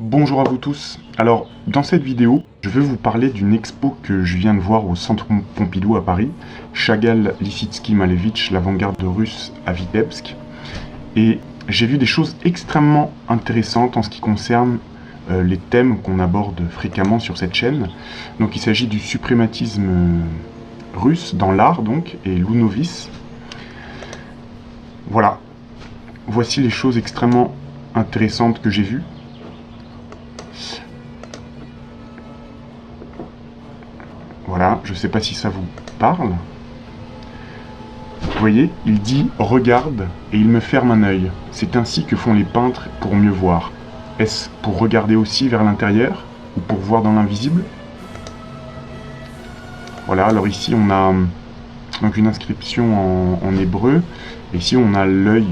Bonjour à vous tous. Alors, dans cette vidéo, je vais vous parler d'une expo que je viens de voir au Centre Pompidou à Paris, Chagall, Lissitsky, Malevitch, l'avant-garde russe à Vitebsk. Et j'ai vu des choses extrêmement intéressantes en ce qui concerne les thèmes qu'on aborde fréquemment sur cette chaîne. Donc il s'agit du suprématisme russe dans l'art, donc, et l'ounovisme. Voilà. Voici les choses extrêmement intéressantes que j'ai vues. Voilà, je ne sais pas si ça vous parle. Vous voyez, il dit « Regarde » et il me ferme un œil. C'est ainsi que font les peintres pour mieux voir. Est-ce pour regarder aussi vers l'intérieur ou pour voir dans l'invisible? Voilà, alors ici on a donc une inscription en hébreu. Et ici on a l'œil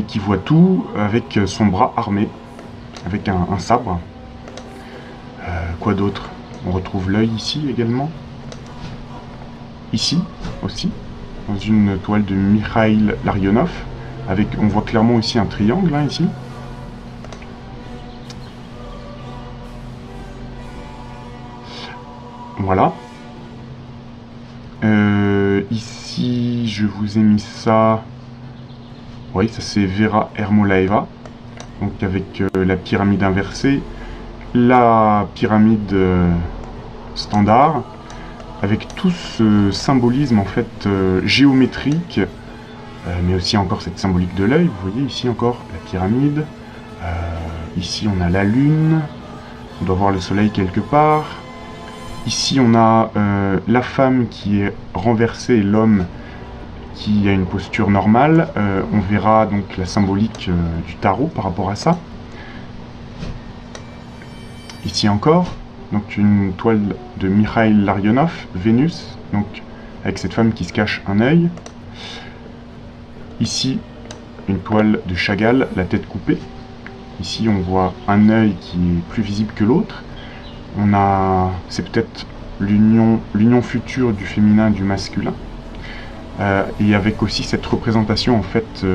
qui voit tout avec son bras armé, avec un sabre. Quoi d'autre? On retrouve l'œil ici également. Ici aussi, dans une toile de Mikhail Larionov, avec, on voit clairement aussi un triangle hein, ici. Voilà. Ici, je vous ai mis ça. Oui, ça c'est Vera Ermolaeva, donc avec la pyramide inversée, la pyramide standard, avec tout ce symbolisme en fait géométrique, mais aussi encore cette symbolique de l'œil. Vous voyez ici encore la pyramide, ici on a la lune, on doit voir le soleil quelque part. Ici on a la femme qui est renversée et l'homme qui a une posture normale. On verra donc la symbolique du tarot par rapport à ça. Ici encore, donc une toile de Mikhail Larionov, Vénus, donc avec cette femme qui se cache un œil. Ici, une toile de Chagall, la tête coupée. Ici, on voit un œil qui est plus visible que l'autre. On a, c'est peut-être l'union future du féminin et du masculin. Et avec aussi cette représentation en fait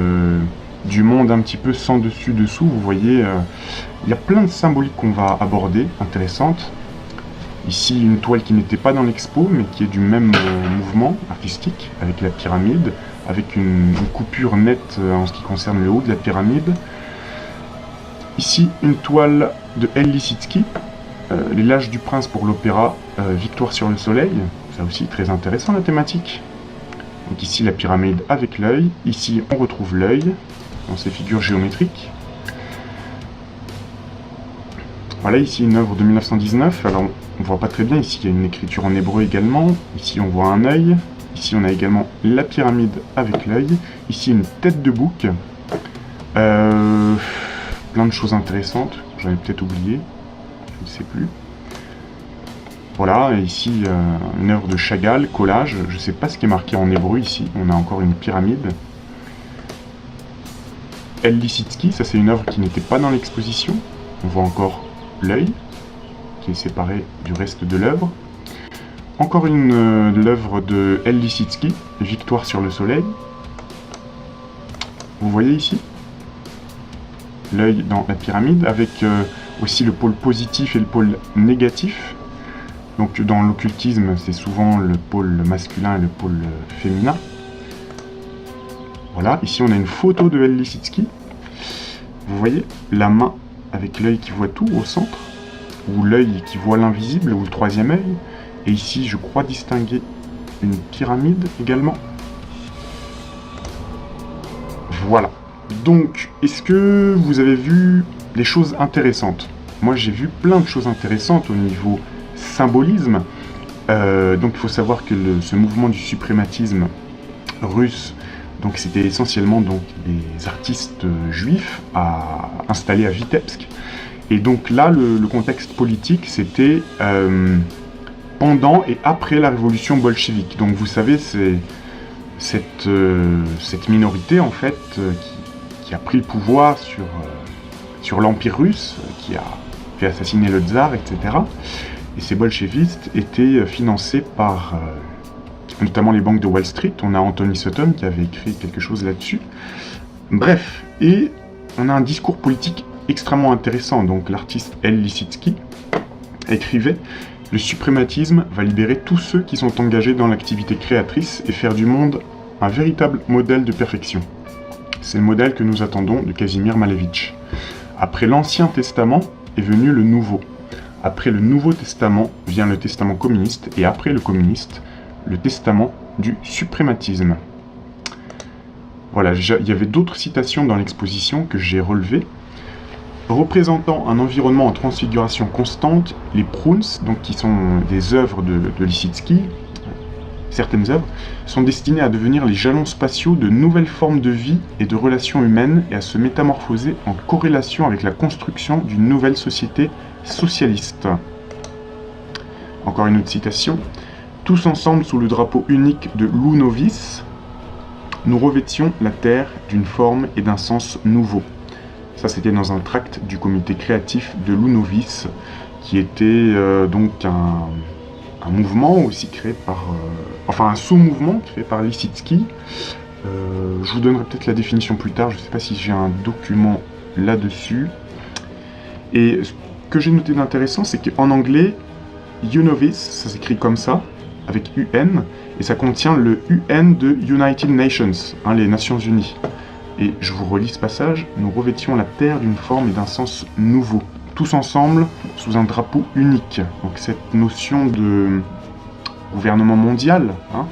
du monde un petit peu sans dessus-dessous. Vous voyez, il y a plein de symboliques qu'on va aborder, intéressantes. Ici, une toile qui n'était pas dans l'expo, mais qui est du même mouvement artistique, avec la pyramide, avec une coupure nette en ce qui concerne le haut de la pyramide. Ici, une toile de L. Lissitsky, Les Lâches du Prince pour l'opéra, Victoire sur le soleil. Ça aussi, très intéressant la thématique. Donc ici, la pyramide avec l'œil. Ici, on retrouve l'œil dans ces figures géométriques. Voilà, ici une œuvre de 1919. Alors, on voit pas très bien. Ici, il y a une écriture en hébreu également. Ici, on voit un œil. Ici, on a également la pyramide avec l'œil. Ici, une tête de bouc. Plein de choses intéressantes. J'en ai peut-être oublié. Je ne sais plus. Voilà, et ici, une œuvre de Chagall, collage. Je ne sais pas ce qui est marqué en hébreu ici. On a encore une pyramide. L. Lissitsky, ça c'est une œuvre qui n'était pas dans l'exposition. On voit encore l'œil, qui est séparé du reste de l'œuvre. Encore une l'œuvre de L. Lissitsky, Victoire sur le soleil. Vous voyez ici l'œil dans la pyramide, avec aussi le pôle positif et le pôle négatif. Donc dans l'occultisme, c'est souvent le pôle masculin et le pôle féminin. Voilà, ici on a une photo de L. Lissitsky. Vous voyez la main avec l'œil qui voit tout au centre, ou l'œil qui voit l'invisible, ou le troisième œil. Et ici, je crois distinguer une pyramide également. Voilà. Donc, est-ce que vous avez vu des choses intéressantes? Moi, j'ai vu plein de choses intéressantes au niveau symbolisme. Donc, il faut savoir que ce mouvement du suprématisme russe, donc c'était essentiellement donc des artistes juifs installés à Vitebsk. Et donc là, le contexte politique, c'était pendant et après la révolution bolchevique. Donc vous savez, c'est cette minorité en fait qui a pris le pouvoir sur l'Empire russe, qui a fait assassiner le tsar, etc. Et ces bolchevistes étaient financés par notamment les banques de Wall Street. On a Anthony Sutton qui avait écrit quelque chose là-dessus. Bref, et on a un discours politique extrêmement intéressant. Donc l'artiste El Lissitzky écrivait: le suprématisme va libérer tous ceux qui sont engagés dans l'activité créatrice et faire du monde un véritable modèle de perfection. C'est le modèle que nous attendons de Kazimir Malevich. Après l'Ancien Testament est venu le Nouveau. Après le Nouveau Testament vient le Testament communiste, et après le communiste, le Testament du suprématisme. Voilà, il y avait d'autres citations dans l'exposition que j'ai relevées. Représentant un environnement en transfiguration constante, les prunes, donc qui sont des œuvres de Lissitzky, certaines œuvres, sont destinées à devenir les jalons spatiaux de nouvelles formes de vie et de relations humaines et à se métamorphoser en corrélation avec la construction d'une nouvelle société socialiste. Encore une autre citation. Tous ensemble sous le drapeau unique de Lounovis, nous revêtions la Terre d'une forme et d'un sens nouveaux. Ça, c'était dans un tract du comité créatif de Lounovis, qui était donc un mouvement aussi créé par... enfin, un sous-mouvement créé par Lissitzky. Je vous donnerai peut-être la définition plus tard, je ne sais pas si j'ai un document là-dessus. Et ce que j'ai noté d'intéressant, c'est qu'en anglais, Unovis, ça s'écrit comme ça, avec UN, et ça contient le UN de United Nations, hein, les Nations Unies. Et je vous relis ce passage: nous revêtions la Terre d'une forme et d'un sens nouveau, tous ensemble sous un drapeau unique. Donc cette notion de gouvernement mondial, hein.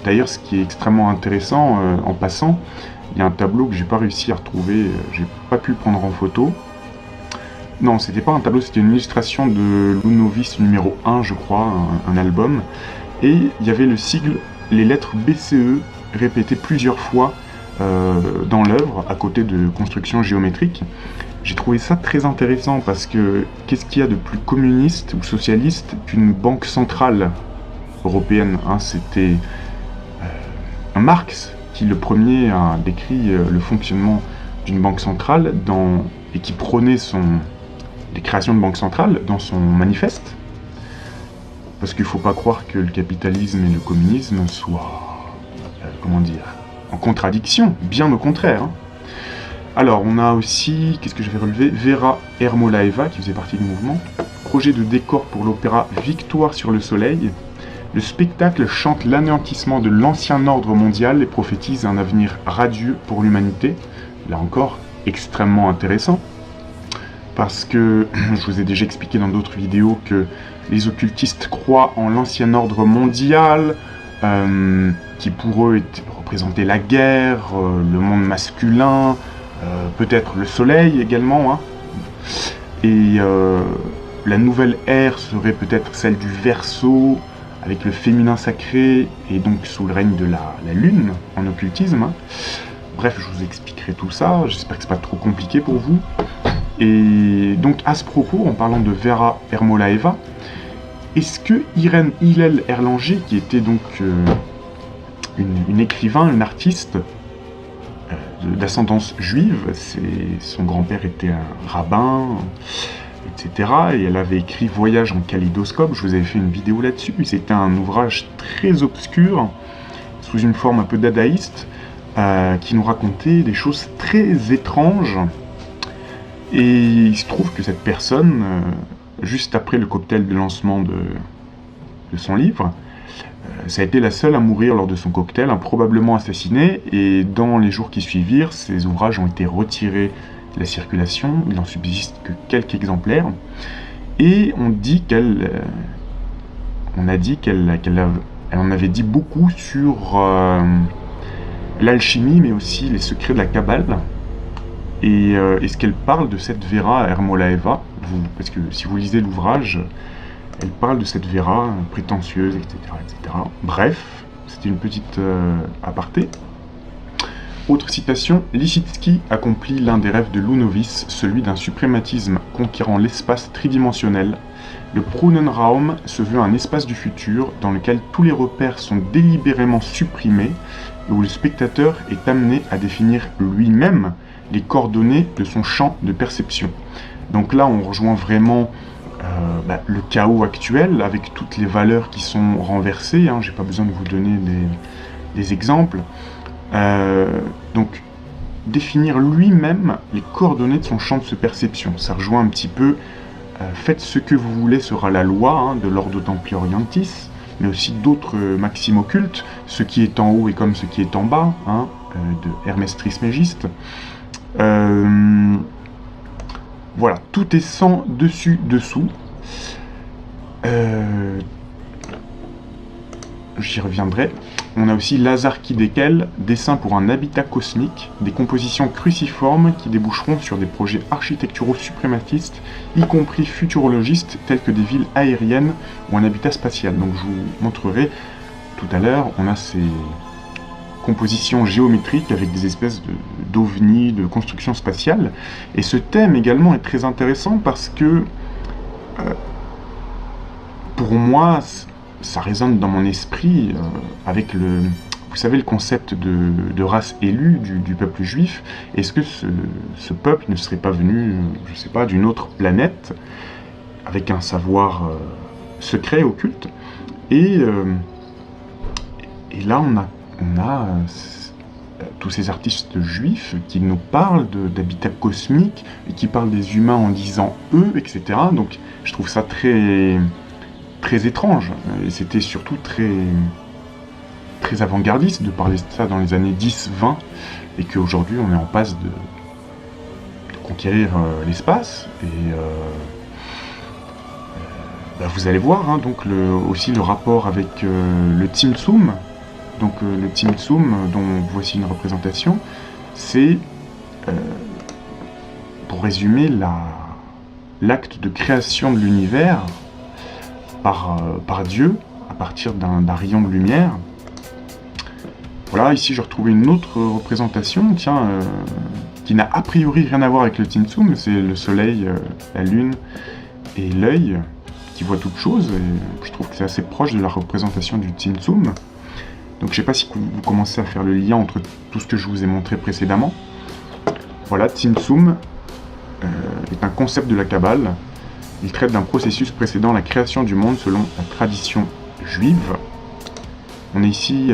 D'ailleurs, ce qui est extrêmement intéressant, en passant, il y a un tableau que j'ai pas réussi à retrouver, j'ai pas pu le prendre en photo. Non, c'était pas un tableau, c'était une illustration de Lounovis numéro 1, je crois, un album. Et il y avait le sigle, les lettres BCE, répétées plusieurs fois dans l'œuvre, à côté de constructions géométriques. J'ai trouvé ça très intéressant parce que qu'est-ce qu'il y a de plus communiste ou socialiste qu'une banque centrale européenne, hein? C'était Marx qui, le premier, a décrit le fonctionnement d'une banque centrale et qui prônait les créations de banques centrales dans son manifeste. Parce qu'il ne faut pas croire que le capitalisme et le communisme soient, comment dire, en contradiction, bien au contraire, hein. Alors, on a aussi, qu'est-ce que je vais relever, Vera Ermolaeva, qui faisait partie du mouvement. Projet de décor pour l'opéra Victoire sur le Soleil. Le spectacle chante l'anéantissement de l'ancien ordre mondial et prophétise un avenir radieux pour l'humanité. Là encore, extrêmement intéressant. Parce que, je vous ai déjà expliqué dans d'autres vidéos que les occultistes croient en l'ancien ordre mondial, qui pour eux représentait la guerre, le monde masculin, peut-être le soleil également, hein. Et la nouvelle ère serait peut-être celle du Verseau, avec le féminin sacré, et donc sous le règne de la lune, en occultisme, hein. Bref, je vous expliquerai tout ça, j'espère que c'est pas trop compliqué pour vous. Et donc à ce propos, en parlant de Vera Ermolaeva, est-ce que Irène Hillel Erlanger, qui était donc une écrivain, une artiste d'ascendance juive, son grand-père était un rabbin, etc. Et elle avait écrit Voyage en kaléidoscope, je vous avais fait une vidéo là-dessus. C'était un ouvrage très obscur, sous une forme un peu dadaïste, qui nous racontait des choses très étranges. Et il se trouve que cette personne, juste après le cocktail de lancement de son livre, ça a été la seule à mourir lors de son cocktail, probablement assassinée, et dans les jours qui suivirent, ses ouvrages ont été retirés de la circulation, il n'en subsiste que quelques exemplaires, et on a dit qu'elle en avait dit beaucoup sur l'alchimie, mais aussi les secrets de la Kabbale. Et est-ce qu'elle parle de cette Vera Ermolaeva, parce que si vous lisez l'ouvrage, elle parle de cette Vera prétentieuse, etc., etc. Bref, c'était une petite aparté. Autre citation, Lissitzky accomplit l'un des rêves de Lounovis, celui d'un suprématisme conquérant l'espace tridimensionnel. Le Brunnenraum se veut un espace du futur dans lequel tous les repères sont délibérément supprimés et où le spectateur est amené à définir lui-même les coordonnées de son champ de perception. Donc là, on rejoint vraiment le chaos actuel, avec toutes les valeurs qui sont renversées, hein. J'ai pas besoin de vous donner des exemples. Donc, définir lui-même les coordonnées de son champ de perception. Ça rejoint un petit peu faites ce que vous voulez sera la loi de l'Ordo Templi Orientis, mais aussi d'autres maximes occultes, ce qui est en haut est comme ce qui est en bas, de Hermès Trismégiste. Voilà, tout est sans dessus dessous. J'y reviendrai. On a aussi Lazare Kidékel, dessin pour un habitat cosmique, des compositions cruciformes qui déboucheront sur des projets architecturaux suprématistes, y compris futurologistes, tels que des villes aériennes ou un habitat spatial. Donc je vous montrerai tout à l'heure, on a ces compositions géométriques avec des espèces d'ovnis, de construction spatiale. Et ce thème également est très intéressant parce que, pour moi, ça résonne dans mon esprit avec vous savez, le concept de race élue du peuple juif. Est-ce que ce peuple ne serait pas venu, je ne sais pas, d'une autre planète, avec un savoir secret, occulte, et là on a tous ces artistes juifs qui nous parlent d'habitat cosmique, et qui parlent des humains en disant « eux », etc. Donc je trouve ça très étrange, et c'était surtout très avant-gardiste de parler de ça dans les années 10-20, et qu'aujourd'hui on est en passe de conquérir l'espace, et vous allez voir, donc aussi le rapport avec le Tzimtzum. Donc le Tzimtzum, dont voici une représentation, c'est, pour résumer, l'acte de création de l'univers par Dieu, à partir d'un rayon de lumière. Voilà, ici je retrouve une autre représentation, qui n'a a priori rien à voir avec le Tzimtzum, c'est le soleil, la lune et l'œil qui voit toute chose, et je trouve que c'est assez proche de la représentation du Tzimtzum. Donc je ne sais pas si vous commencez à faire le lien entre tout ce que je vous ai montré précédemment. Voilà, Tzimtzum est un concept de la Kabbale. Il traite d'un processus précédant la création du monde selon la tradition juive. On est ici,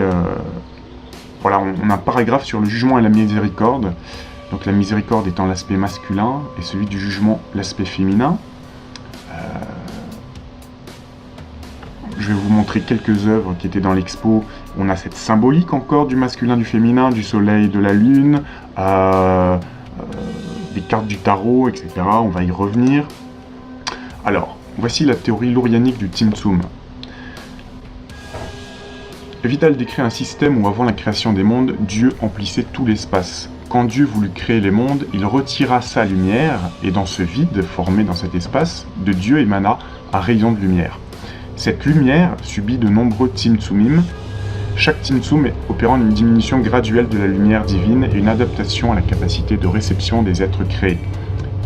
voilà, on a un paragraphe sur le jugement et la miséricorde. Donc la miséricorde étant l'aspect masculin et celui du jugement l'aspect féminin. Je vais vous montrer quelques œuvres qui étaient dans l'expo. On a cette symbolique encore du masculin, du féminin, du soleil, de la lune, des cartes du tarot, etc. On va y revenir. Alors, voici la théorie lourianique du Tzimtzum. Vital décrit un système où, avant la création des mondes, Dieu emplissait tout l'espace. Quand Dieu voulut créer les mondes, il retira sa lumière, et dans ce vide formé dans cet espace, de Dieu émana un rayon de lumière. Cette lumière subit de nombreux Tzimtzumim, chaque Tzimtzum opérant une diminution graduelle de la lumière divine et une adaptation à la capacité de réception des êtres créés.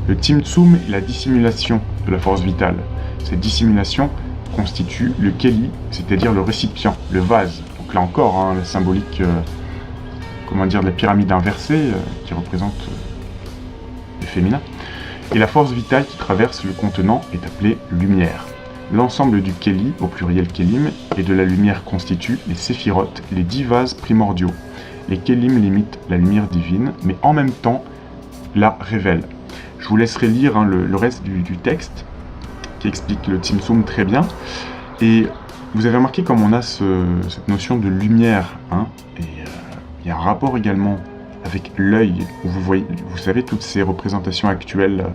Le Tzimtzum est la dissimulation de la force vitale. Cette dissimulation constitue le Keli, c'est-à-dire le récipient, le vase. Donc là encore, la symbolique de la pyramide inversée qui représente le féminin. Et la force vitale qui traverse le contenant est appelée lumière. L'ensemble du Keli, au pluriel Kelim, et de la lumière constitue les séphirotes, les 10 vases primordiaux. Les Kelim limitent la lumière divine, mais en même temps la révèlent. Je vous laisserai lire le reste du texte, qui explique le Tzimtzum très bien. Et vous avez remarqué comme on a cette notion de lumière, et il y a un rapport également avec l'œil, où vous savez, toutes ces représentations actuelles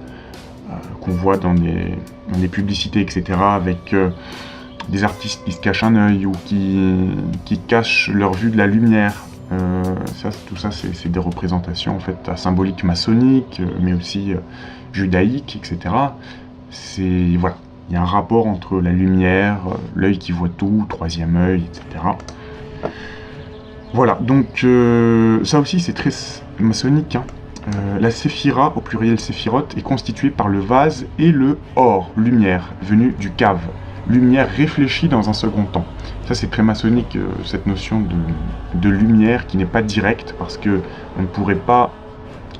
qu'on voit dans les publicités, etc., avec des artistes qui se cachent un œil ou qui cachent leur vue de la lumière. Tout ça, c'est des représentations en fait à symbolique maçonnique, mais aussi judaïque, etc. Voilà, il y a un rapport entre la lumière, l'œil qui voit tout, troisième œil, etc. Voilà, donc ça aussi c'est très maçonnique. La séphira, au pluriel séphirote, est constituée par le vase et le or, lumière, venue du cave. Lumière réfléchie dans un second temps. Ça c'est très maçonnique, cette notion de lumière qui n'est pas directe, parce que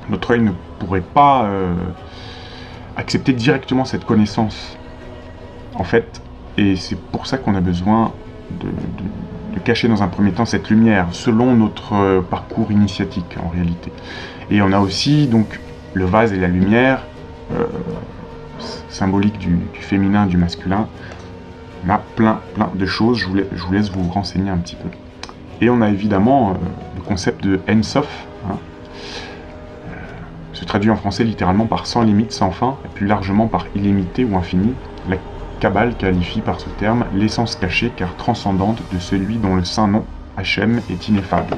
notre œil ne pourrait pas accepter directement cette connaissance, en fait, et c'est pour ça qu'on a besoin cacher dans un premier temps cette lumière, selon notre parcours initiatique en réalité. Et on a aussi donc le vase et la lumière, symbolique du féminin, du masculin. On a plein de choses, je vous laisse vous renseigner un petit peu. Et on a évidemment le concept de Ein-Sof, hein, se traduit en français littéralement par sans limite, sans fin, et plus largement par illimité ou infini. La Kabbale qualifie par ce terme l'essence cachée car transcendante de celui dont le saint nom, Hachem, est ineffable.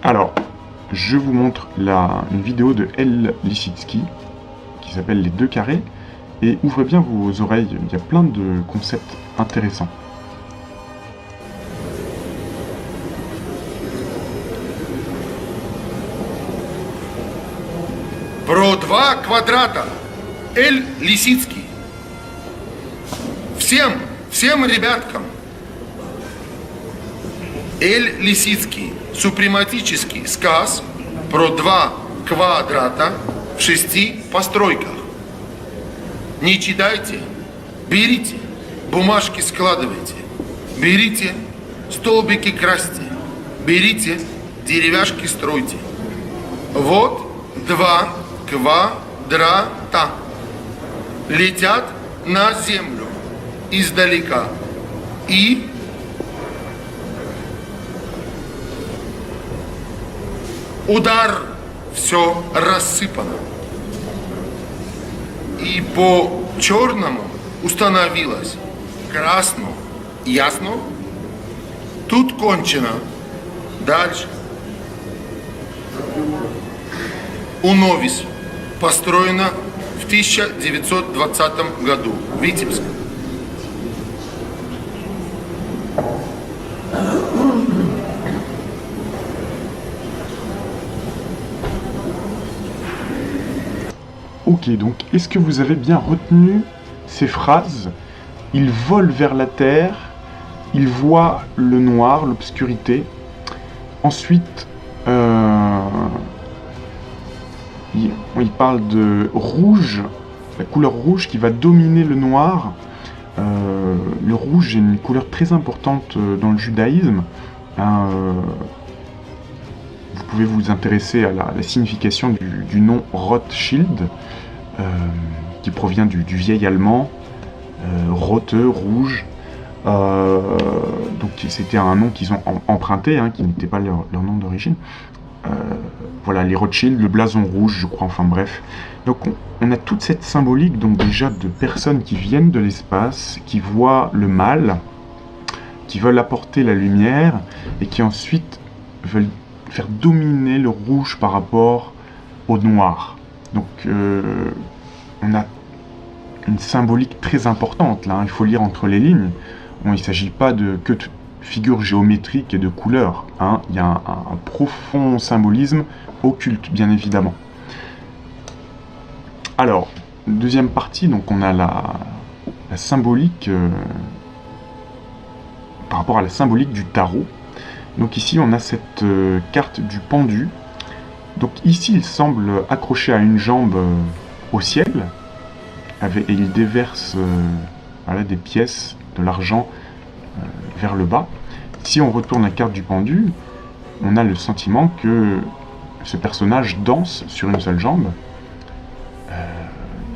Alors, je vous montre une vidéo de El Lissitzky qui s'appelle Les Deux Carrés, et ouvrez bien vos oreilles, il y a plein de concepts intéressants. Про 2 квадрата. Эль Лисицкий. Всем ребяткам. Эль Лисицкий. Супрематический сказ про 2 квадрата в 6 постройках. Не читайте, берите, бумажки складывайте, берите, столбики красьте, берите, деревяшки стройте. Вот 2 квадрата летят на землю издалека и удар, все рассыпано. И по черному установилось красно, ясно? Тут кончено. Дальше. Уновис. Построена в 1920 году в Витебске. Ok, donc est-ce que vous avez bien retenu ces phrases? Il vole vers la terre, il voit le noir, l'obscurité. Ensuite, il parle de rouge, la couleur rouge qui va dominer le noir. Le rouge est une couleur très importante dans le judaïsme. Vous pouvez vous intéresser à la signification du nom Rothschild, qui provient du vieil allemand, Rote, rouge. Donc c'était un nom qu'ils ont emprunté, hein, qui n'était pas leur nom d'origine. Voilà, les Rothschild, le blason rouge, je crois, enfin bref. Donc on a toute cette symbolique, donc déjà de personnes qui viennent de l'espace, qui voient le mal, qui veulent apporter la lumière, et qui ensuite veulent faire dominer le rouge par rapport au noir. Donc on a une symbolique très importante là, hein. Il faut lire entre les lignes. Bon, il ne s'agit pas que de figures géométriques et de couleurs, hein. Il y a un profond symbolisme occulte, bien évidemment. Alors, deuxième partie, donc on a la symbolique par rapport à la symbolique du tarot. Donc ici on a cette carte du pendu. Donc ici il semble accroché à une jambe au ciel, et il déverse voilà, des pièces, de l'argent vers le bas. Si on retourne la carte du pendu, on a le sentiment que ce personnage danse sur une seule jambe.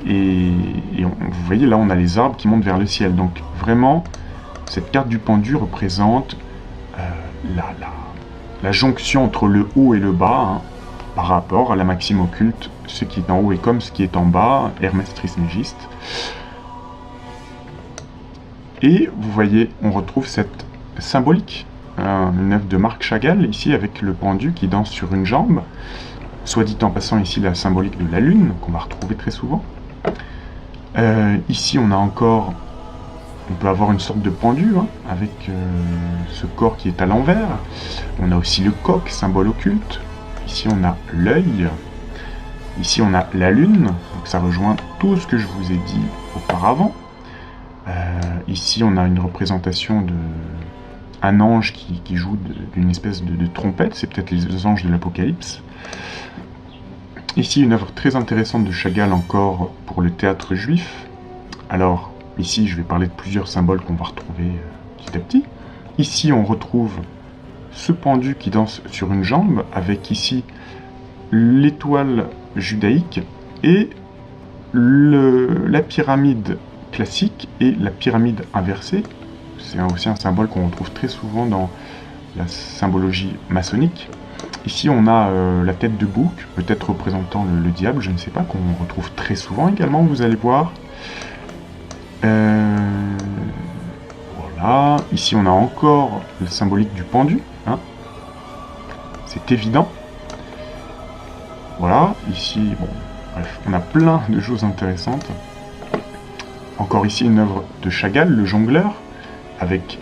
Vous voyez là on a les arbres qui montent vers le ciel. Donc vraiment cette carte du pendu représente la jonction entre le haut et le bas, hein, par rapport à la maxime occulte, ce qui est en haut est comme ce qui est en bas, Hermès Trismégiste. Et vous voyez, on retrouve cette symbolique, une œuvre de Marc Chagall, ici avec le pendu qui danse sur une jambe. Soit dit en passant ici la symbolique de la lune, qu'on va retrouver très souvent. Ici on a encore, on peut avoir une sorte de pendu, hein, avec ce corps qui est à l'envers. On a aussi le coq, symbole occulte. Ici on a l'œil. Ici on a la lune, donc ça rejoint tout ce que je vous ai dit auparavant. Ici on a une représentation d'un ange qui joue d'une espèce de trompette, c'est peut-être les anges de l'Apocalypse. Ici une œuvre très intéressante de Chagall encore pour le théâtre juif. Alors ici je vais parler de plusieurs symboles qu'on va retrouver, qui petit à petit. Ici, on retrouve ce pendu qui danse sur une jambe, avec ici l'étoile judaïque et la pyramide classique et la pyramide inversée. C'est aussi un symbole qu'on retrouve très souvent dans la symbologie maçonnique. Ici, on a la tête de bouc, peut-être représentant le diable, je ne sais pas, qu'on retrouve très souvent également, vous allez voir. Voilà, ici on a encore le symbolique du pendu, hein. C'est évident. Voilà, ici, bon, bref, on a plein de choses intéressantes. Encore ici une œuvre de Chagall, le jongleur, avec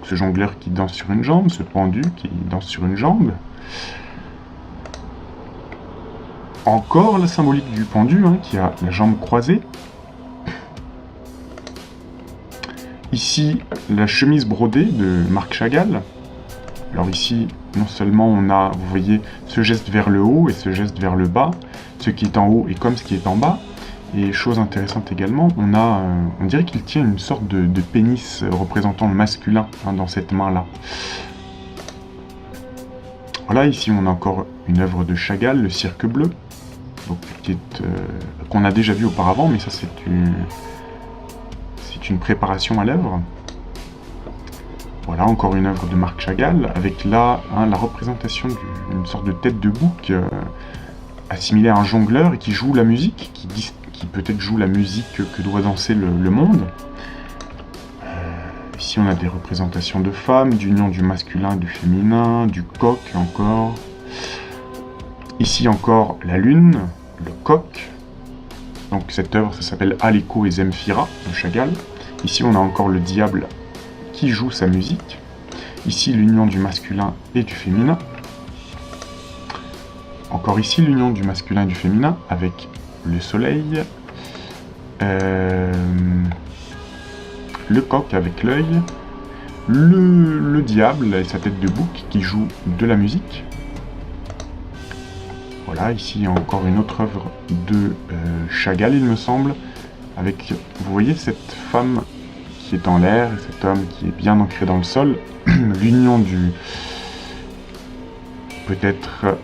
ce jongleur qui danse sur une jambe, ce pendu qui danse sur une jambe. Encore la symbolique du pendu, hein, qui a la jambe croisée. Ici, la chemise brodée de Marc Chagall. Alors ici, non seulement on a, vous voyez, ce geste vers le haut et ce geste vers le bas, ce qui est en haut est comme ce qui est en bas. Et chose intéressante également, on dirait qu'il tient une sorte de pénis représentant le masculin, hein, dans cette main-là. Voilà, ici on a encore une œuvre de Chagall, le cirque bleu, qu'on a déjà vu auparavant, mais ça c'est une préparation à l'œuvre. Voilà, encore une œuvre de Marc Chagall, avec là, hein, la représentation d'une sorte de tête de bouc assimilée à un jongleur et qui joue la musique, qui peut-être joue la musique que doit danser le monde. Ici on a des représentations de femmes, d'union du masculin et du féminin, du coq encore. Ici encore la lune, le coq. Donc cette œuvre, ça s'appelle Aleko et Zemfira de Chagall. Ici on a encore le diable qui joue sa musique. Ici l'union du masculin et du féminin. Encore ici l'union du masculin et du féminin avec le soleil, le coq avec l'œil, le diable et sa tête de bouc qui joue de la musique. Voilà, ici encore une autre œuvre de Chagall, il me semble, avec, vous voyez, cette femme qui est en l'air et cet homme qui est bien ancré dans le sol, l'union peut-être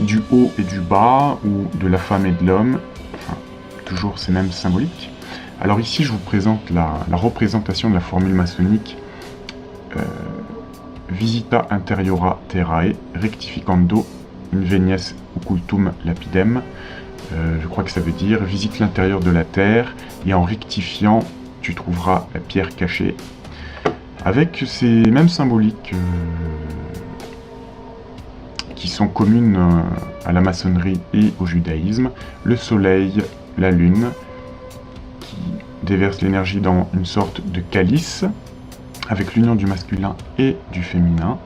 du haut et du bas, ou de la femme et de l'homme, enfin, toujours ces mêmes symboliques. Alors ici, je vous présente la représentation de la formule maçonnique Visita interiora terrae rectificando invenies occultum lapidem. Je crois que ça veut dire visite l'intérieur de la terre et en rectifiant, tu trouveras la pierre cachée. Avec ces mêmes symboliques qui sont communes à la maçonnerie et au judaïsme, le soleil, la lune, qui déverse l'énergie dans une sorte de calice, avec l'union du masculin et du féminin.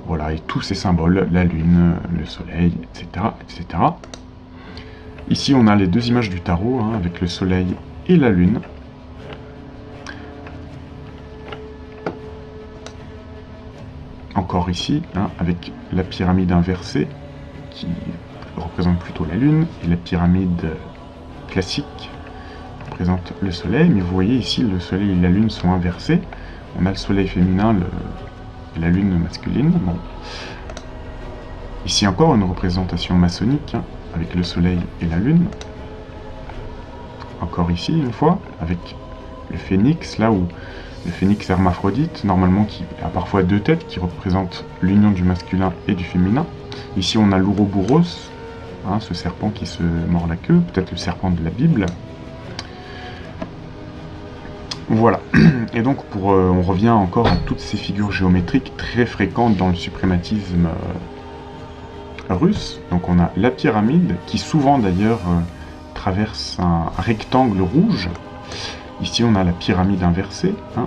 Voilà, et tous ces symboles, la lune, le soleil, etc., etc. Ici, on a les deux images du tarot, hein, avec le soleil et la lune. Encore ici, hein, avec la pyramide inversée, qui représente plutôt la lune, et la pyramide classique représente le soleil. Mais vous voyez ici, le soleil et la lune sont inversés. On a le soleil féminin et la lune masculine. Bon. Ici encore une représentation maçonnique, hein, avec le soleil et la lune. Encore ici, une fois, avec le phénix, là où le phénix hermaphrodite, normalement qui a parfois deux têtes, qui représentent l'union du masculin et du féminin. Ici on a l'Ouroboros, hein, ce serpent qui se mord la queue, peut-être le serpent de la Bible. Voilà, et donc on revient encore à toutes ces figures géométriques très fréquentes dans le suprématisme russe. Donc on a la pyramide, qui souvent d'ailleurs traverse un rectangle rouge. Ici, on a la pyramide inversée. Hein.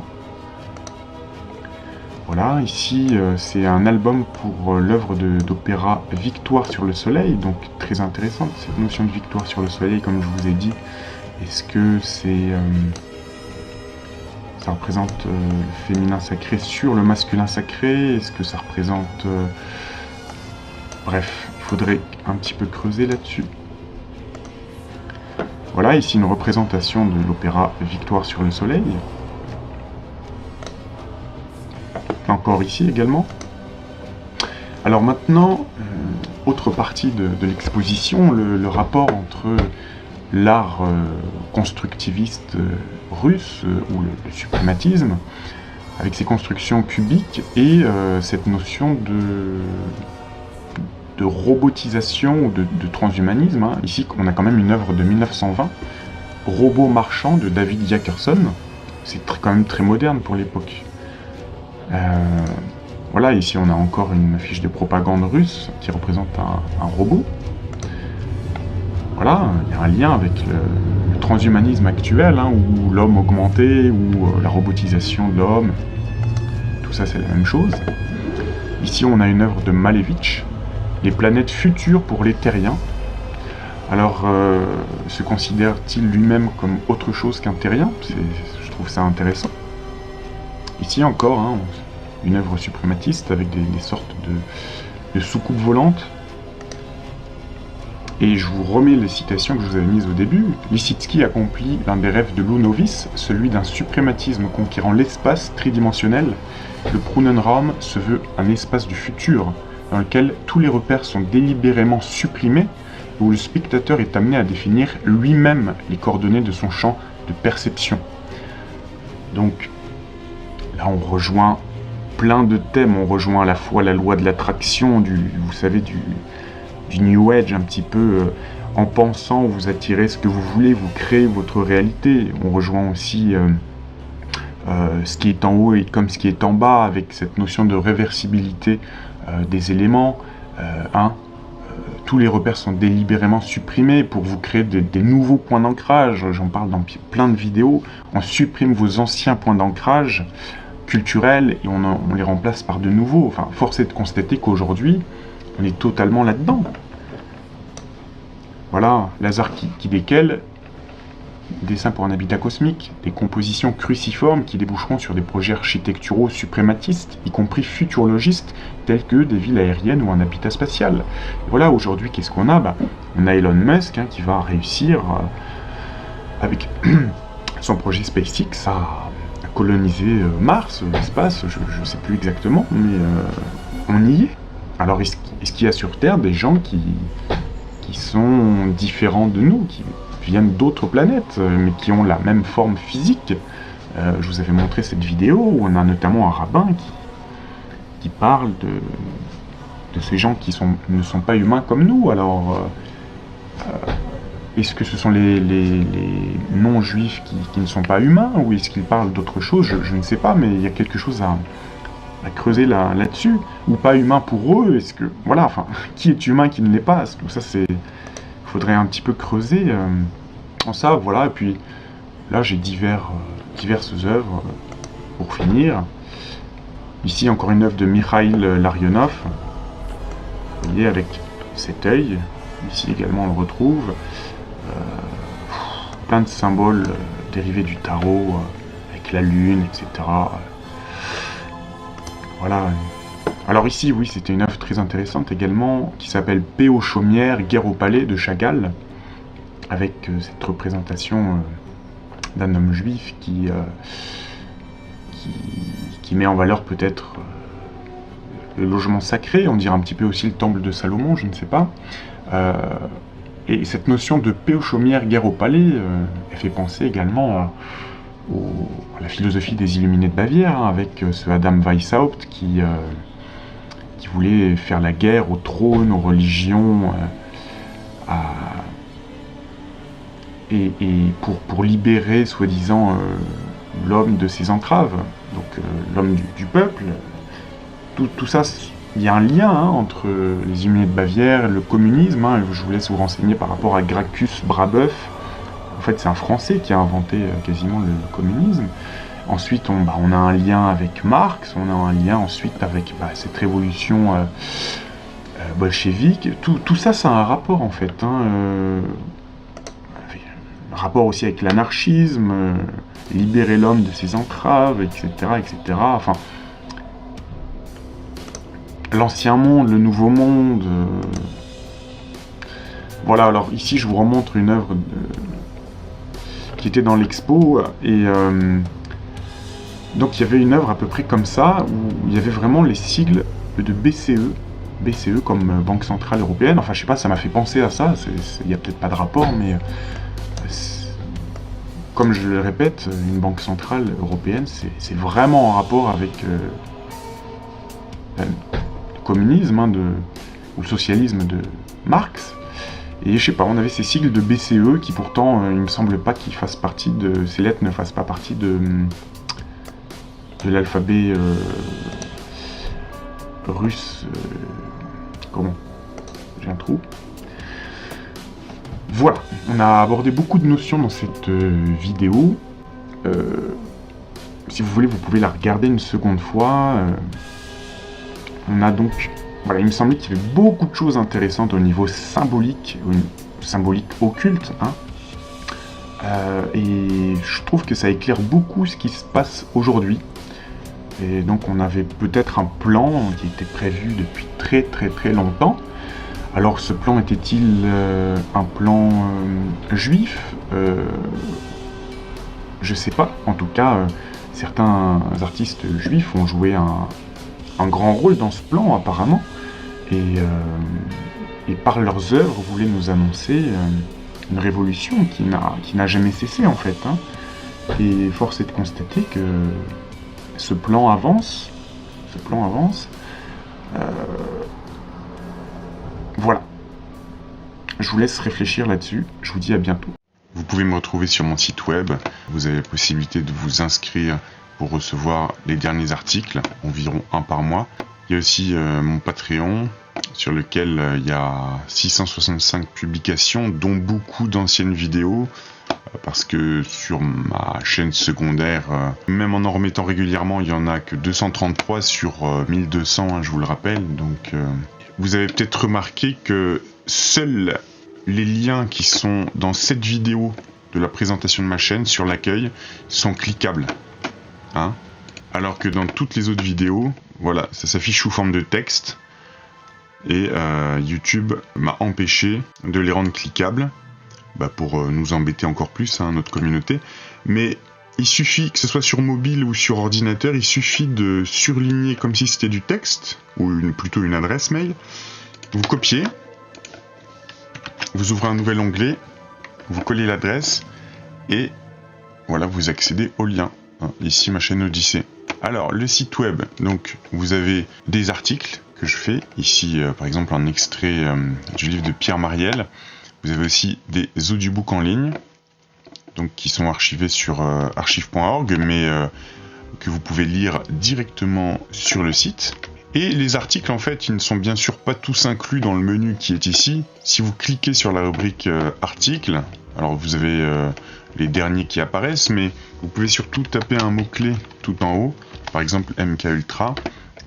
Voilà, ici, c'est un album pour l'œuvre d'opéra Victoire sur le soleil. Donc, très intéressante, cette notion de victoire sur le soleil, comme je vous ai dit. Est-ce que ça représente le féminin sacré sur le masculin sacré? Est-ce que ça représente... Bref, il faudrait un petit peu creuser là-dessus. Voilà, ici une représentation de l'opéra Victoire sur le soleil. encore ici également. Alors maintenant, autre partie de l'exposition, le rapport entre l'art constructiviste russe ou le suprématisme, avec ses constructions cubiques et cette notion de robotisation ou de transhumanisme. Hein. Ici, on a quand même une œuvre de 1920, Robot marchand de David Jackerson. C'est quand même très moderne pour l'époque. Voilà, ici on a encore une affiche de propagande russe qui représente un robot. Voilà, il y a un lien avec le transhumanisme actuel, hein, où l'homme augmenté, ou la robotisation de l'homme. Tout ça, c'est la même chose. Ici, on a une œuvre de Malevich, Les planètes futures pour les terriens. Alors, se considère-t-il lui-même comme autre chose qu'un terrien? Je trouve ça intéressant. Ici encore, hein, une œuvre suprématiste avec des sortes de soucoupes volantes. Et je vous remets les citations que je vous avais mises au début. Lissitzky accomplit l'un des rêves de Lou Novice, celui d'un suprématisme conquérant l'espace tridimensionnel. Le Brunnenraum se veut un espace du futur, dans lequel tous les repères sont délibérément supprimés, où le spectateur est amené à définir lui-même les coordonnées de son champ de perception. Donc, là on rejoint plein de thèmes, on rejoint à la fois la loi de l'attraction, vous savez, du New Age un petit peu, en pensant vous attirez ce que vous voulez, vous créez votre réalité. On rejoint aussi ce qui est en haut et comme ce qui est en bas, avec cette notion de réversibilité des éléments. Tous les repères sont délibérément supprimés pour vous créer des nouveaux points d'ancrage. J'en parle dans plein de vidéos. On supprime vos anciens points d'ancrage culturels et on les remplace par de nouveaux. Enfin, force est de constater qu'aujourd'hui, on est totalement là-dedans. Voilà, Lazare qui décale, dessin pour un habitat cosmique, des compositions cruciformes qui déboucheront sur des projets architecturaux suprématistes, y compris futurologistes, tels que des villes aériennes ou un habitat spatial. Et voilà, aujourd'hui, qu'est-ce qu'on a? On a Elon Musk qui va réussir, avec son projet SpaceX, à coloniser Mars, l'espace, je ne sais plus exactement, mais on y est. Alors, est-ce qu'il y a sur Terre des gens qui sont différents de nous, qui viennent d'autres planètes, mais qui ont la même forme physique? Je vous avais montré cette vidéo où on a notamment un rabbin qui parle de ces gens qui ne sont pas humains comme nous. Alors, est-ce que ce sont les non-juifs qui ne sont pas humains, ou est-ce qu'ils parlent d'autre chose? Je ne sais pas, mais il y a quelque chose à creuser là-dessus, ou pas humain pour eux. Est-ce que, voilà, enfin, qui est humain, qui ne l'est pas? Tout ça, faudrait un petit peu creuser en ça, voilà. Et puis là, j'ai diverses œuvres pour finir. Ici, encore une œuvre de Mikhail Larionov, vous voyez, avec cet œil. Ici également, on le retrouve. Plein de symboles dérivés du tarot, avec la lune, etc. Voilà. Alors ici, oui, c'était une œuvre très intéressante également, qui s'appelle Paix aux chaumières, guerre au palais de Chagall, avec cette représentation d'un homme juif qui met en valeur peut-être le logement sacré, on dirait un petit peu aussi le temple de Salomon, je ne sais pas. Et cette notion de paix aux chaumières, guerre au palais, elle fait penser également à la philosophie des Illuminés de Bavière, hein, avec ce Adam Weishaupt qui voulait faire la guerre au trône, aux religions, et pour libérer, soi-disant, l'homme de ses entraves, donc l'homme du peuple. Tout ça, il y a un lien entre les Illuminés de Bavière, le communisme, hein, je vous laisse vous renseigner par rapport à Gracchus Brabeuf. En fait, c'est un Français qui a inventé quasiment le communisme. Ensuite, on a un lien avec Marx, on a un lien ensuite avec cette révolution bolchevique. Tout ça, c'est un rapport, en fait. Un rapport aussi avec l'anarchisme, libérer l'homme de ses entraves, etc., etc. Enfin, l'ancien monde, le nouveau monde. Voilà, alors ici, je vous remontre une œuvre... qui était dans l'expo, et Donc il y avait une œuvre à peu près comme ça, où il y avait vraiment les sigles de BCE comme Banque Centrale Européenne. Enfin je sais pas, ça m'a fait penser à ça, il n'y a peut-être pas de rapport, mais comme je le répète, une banque centrale européenne, c'est vraiment en rapport avec le communisme ou le socialisme de Marx. Et je sais pas, on avait ces sigles de BCE qui pourtant, il me semble pas qu'ils fassent partie de... Ces lettres ne fassent pas partie de l'alphabet russe. Comment? J'ai un trou. Voilà, on a abordé beaucoup de notions dans cette vidéo. Si vous voulez, vous pouvez la regarder une seconde fois. On a donc... Voilà, il me semblait qu'il y avait beaucoup de choses intéressantes au niveau symbolique occulte. Hein. Et je trouve que ça éclaire beaucoup ce qui se passe aujourd'hui. Et donc on avait peut-être un plan qui était prévu depuis très longtemps. Alors ce plan était-il un plan juif? Je sais pas. En tout cas, certains artistes juifs ont joué un grand rôle dans ce plan apparemment. Et par leurs œuvres voulaient nous annoncer une révolution qui n'a jamais cessé en fait. Hein. Et force est de constater que ce plan avance. Voilà. Je vous laisse réfléchir là-dessus. Je vous dis à bientôt. Vous pouvez me retrouver sur mon site web. Vous avez la possibilité de vous inscrire pour recevoir les derniers articles, environ un par mois. Il y a aussi mon Patreon, sur lequel il y a 665 publications, dont beaucoup d'anciennes vidéos, parce que sur ma chaîne secondaire, même en remettant régulièrement, il n'y en a que 233 sur 1200, hein, je vous le rappelle. Donc, vous avez peut-être remarqué que seuls les liens qui sont dans cette vidéo de la présentation de ma chaîne, sur l'accueil, sont cliquables. Hein, alors que dans toutes les autres vidéos, voilà, ça s'affiche sous forme de texte. Et YouTube m'a empêché de les rendre cliquables, pour nous embêter encore plus, hein, notre communauté. Mais il suffit, que ce soit sur mobile ou sur ordinateur, il suffit de surligner comme si c'était du texte, ou plutôt une adresse mail. Vous copiez, vous ouvrez un nouvel onglet, vous collez l'adresse, et voilà, vous accédez au lien. Ici, ma chaîne Odyssée. Alors, le site web, donc, vous avez des articles que je fais. Ici, par exemple, un extrait du livre de Pierre Mariel. Vous avez aussi des audiobooks en ligne, donc qui sont archivés sur archive.org, mais que vous pouvez lire directement sur le site. Et les articles, en fait, ils ne sont bien sûr pas tous inclus dans le menu qui est ici. Si vous cliquez sur la rubrique articles, alors vous avez les derniers qui apparaissent, mais vous pouvez surtout taper un mot-clé tout en haut, par exemple MK Ultra,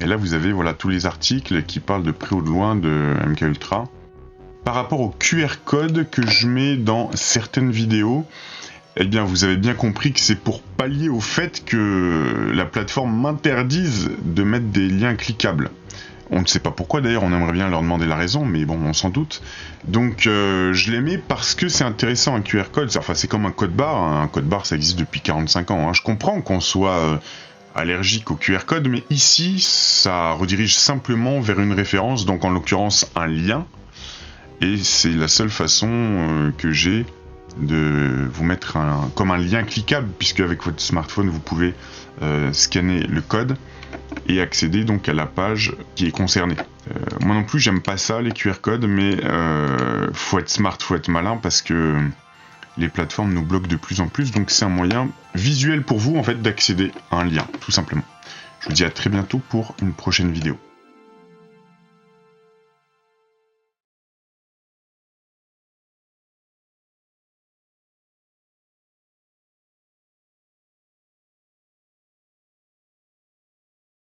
et là vous avez voilà, tous les articles qui parlent de près ou de loin de MK Ultra. Par rapport au QR code que je mets dans certaines vidéos, eh bien vous avez bien compris que c'est pour pallier au fait que la plateforme m'interdise de mettre des liens cliquables. On ne sait pas pourquoi d'ailleurs, on aimerait bien leur demander la raison, mais bon, on s'en doute. Donc je les mets parce que c'est intéressant un QR code, enfin c'est comme un code barre, hein. Un code barre ça existe depuis 45 ans. Hein. Je comprends qu'on soit allergique au QR code, mais ici ça redirige simplement vers une référence, donc en l'occurrence un lien, et c'est la seule façon que j'ai de vous mettre comme un lien cliquable, puisque avec votre smartphone vous pouvez scanner le code et accéder donc à la page qui est concernée. Moi non plus j'aime pas ça les QR codes, mais faut être smart, faut être malin, parce que les plateformes nous bloquent de plus en plus, donc c'est un moyen visuel pour vous en fait d'accéder à un lien, tout simplement. Je vous dis à très bientôt pour une prochaine vidéo.